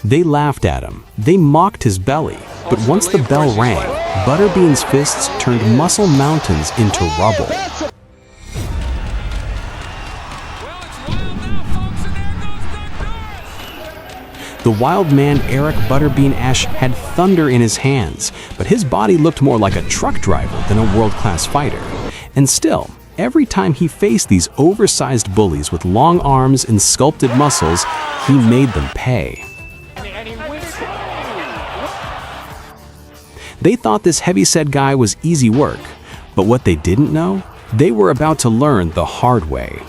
They laughed at him. They mocked his belly. But once the bell rang, Butterbean's fists turned muscle mountains into rubble. The wild man Eric Butterbean Esch had thunder in his hands, but his body looked more like a truck driver than a world-class fighter. And still, every time he faced these oversized bullies with long arms and sculpted muscles, he made them pay. They thought this heavyset guy was easy work, but what they didn't know? They were about to learn the hard way.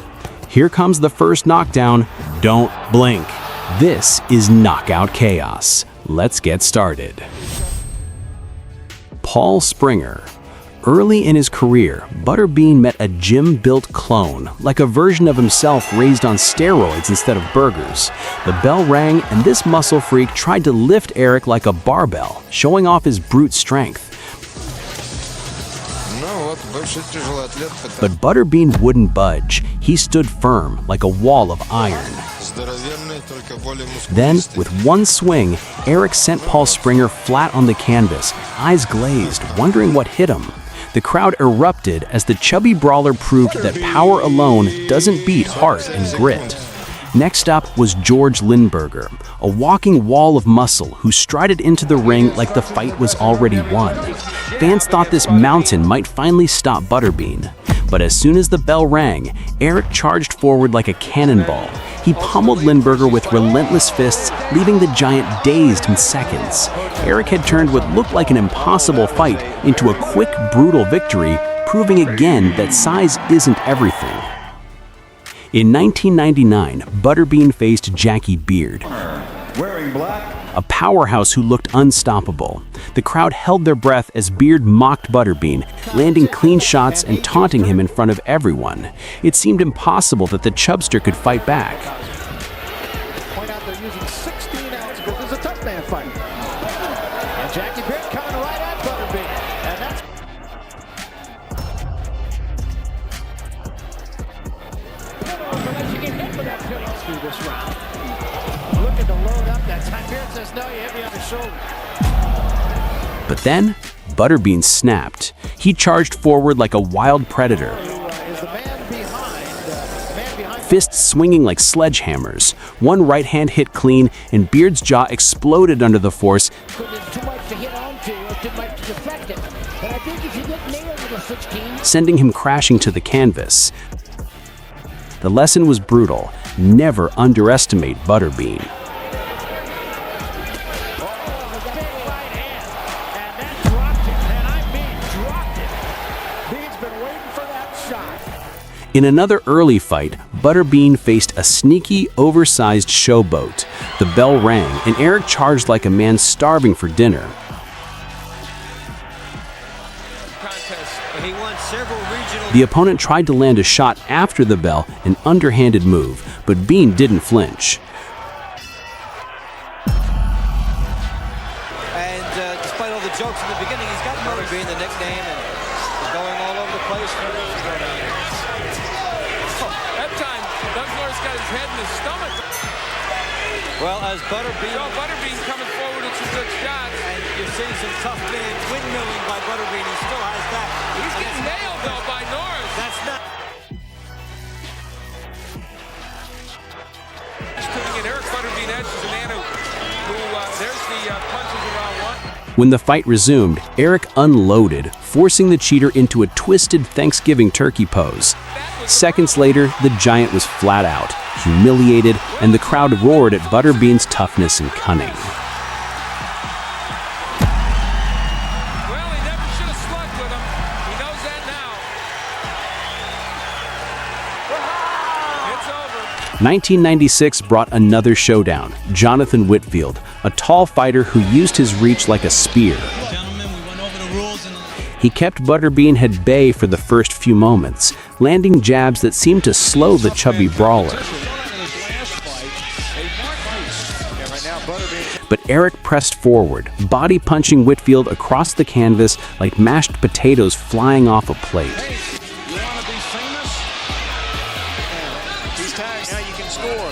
Here comes the first knockdown. Don't blink. This is Knockout Chaos. Let's get started. Paul Springer. Early in his career, Butterbean met a gym-built clone, like a version of himself raised on steroids instead of burgers. The bell rang, and this muscle freak tried to lift Eric like a barbell, showing off his brute strength. But Butterbean wouldn't budge. He stood firm, like a wall of iron. Then, with one swing, Eric sent Paul Springer flat on the canvas, eyes glazed, wondering what hit him. The crowd erupted as the chubby brawler proved that power alone doesn't beat heart and grit. Next up was George Lindberger, a walking wall of muscle who strided into the ring like the fight was already won. Fans thought this mountain might finally stop Butterbean. But as soon as the bell rang, Eric charged forward like a cannonball. He pummeled Lindberger with relentless fists, leaving the giant dazed in seconds. Eric had turned what looked like an impossible fight into a quick, brutal victory, proving again that size isn't everything. In 1999, Butterbean faced Jackie Beard, a powerhouse who looked unstoppable. The crowd held their breath as Beard mocked Butterbean, landing clean shots and taunting him in front of everyone. It seemed impossible that the chubster could fight back. Point out they're using 16 ounces because it's a tough man fight. And Jackie Beard coming right at Butterbean. And that's... You get hit with that pinning through this round. Looking to load up that time. Beard says, no, you hit me on the shoulder. But then, Butterbean snapped. He charged forward like a wild predator, fists swinging like sledgehammers. One right hand hit clean, and Beard's jaw exploded under the force, sending him crashing to the canvas. The lesson was brutal. Never underestimate Butterbean. In another early fight, Butterbean faced a sneaky, oversized showboat. The bell rang, and Eric charged like a man starving for dinner. The opponent tried to land a shot after the bell, an underhanded move, but Bean didn't flinch. And despite all the jokes in the beginning, he's got Butterbean, the nickname, and he's going all over the place. Head in his stomach. Well, as Butterbean coming forward with some good shots. And you're seeing some tough man windmilling by Butterbean. He still has that. He's getting nailed, though, by Norris. That's not... And Eric Butterbean Esch is a man who there's the punches around one. When the fight resumed, Eric unloaded, forcing the cheater into a twisted Thanksgiving turkey pose. Seconds later, the giant was flat out, humiliated, and the crowd roared at Butterbean's toughness and cunning. Well, he never should have slugged with him. He knows that now. It's over. 1996 brought another showdown, Jonathan Whitfield, a tall fighter who used his reach like a spear. He kept Butterbean at bay for the first few moments, landing jabs that seemed to slow the chubby brawler. But Eric pressed forward, body punching Whitfield across the canvas like mashed potatoes flying off a plate. You want to be famous? These tags, now you can score.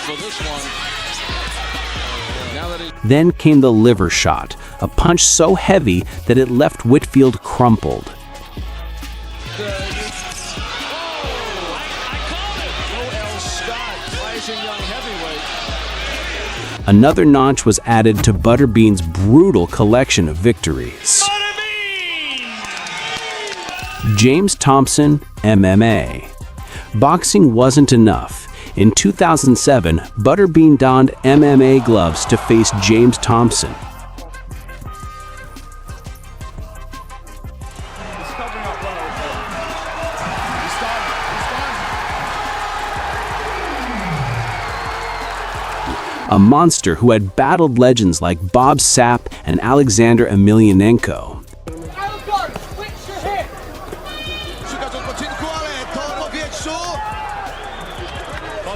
So this swung. Now that he Then came the liver shot, a punch so heavy that it left Whitfield crumpled. Another notch was added to Butterbean's brutal collection of victories. James Thompson, MMA. Boxing wasn't enough. In 2007, Butterbean donned MMA gloves to face James Thompson. A monster who had battled legends like Bob Sapp and Alexander Emelianenko.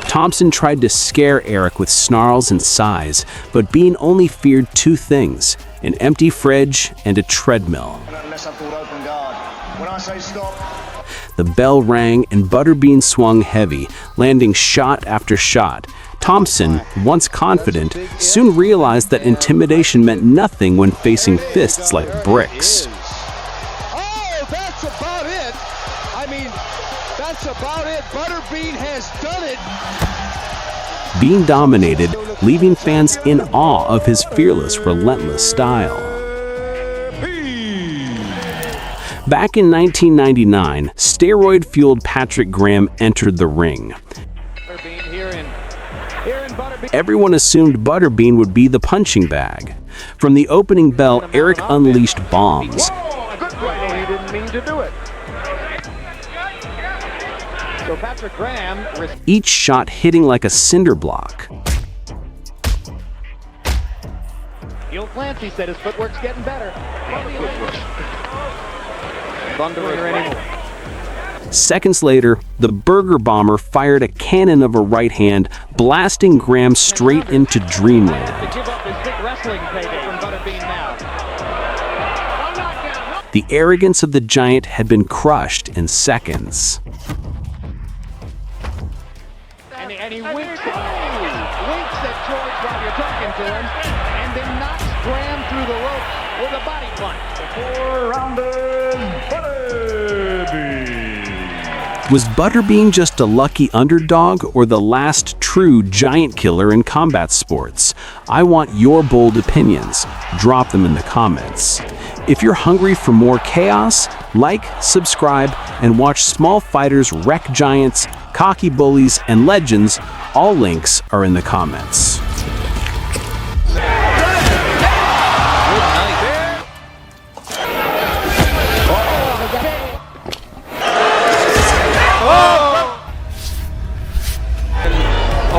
Thompson tried to scare Eric with snarls and sighs, but Bean only feared two things: an empty fridge and a treadmill. The bell rang and Butterbean swung heavy, landing shot after shot. Thompson, once confident, soon realized that intimidation meant nothing when facing fists like bricks. Oh, that's about it. I mean, that's about it. Butterbean has done it. Bean dominated, leaving fans in awe of his fearless, relentless style. Back in 1999, steroid-fueled Patrick Graham entered the ring. Everyone assumed Butterbean would be the punching bag. From the opening bell, Eric unleashed bombs. He didn't mean to do it. So Patrick Graham, Each shot hitting like a cinder block. Gil Clancy said his footwork's getting better. Thundering anymore. Seconds later, the Burger Bomber fired a cannon of a right hand, blasting Graham straight into dreamland. Give up his big wrestling payday from Butterbean now. The arrogance of the giant had been crushed in seconds. And he winks at George while you're talking to him, and then knocks Graham through the rope with a body punch. The 4-rounder Butterbean. Was Butterbean just a lucky underdog or the last true giant killer in combat sports? I want your bold opinions. Drop them in the comments. If you're hungry for more chaos, like, subscribe, and watch small fighters wreck giants, cocky bullies, and legends. All links are in the comments.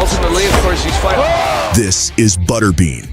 ultimately, of course, he's fighting. This is Butterbean.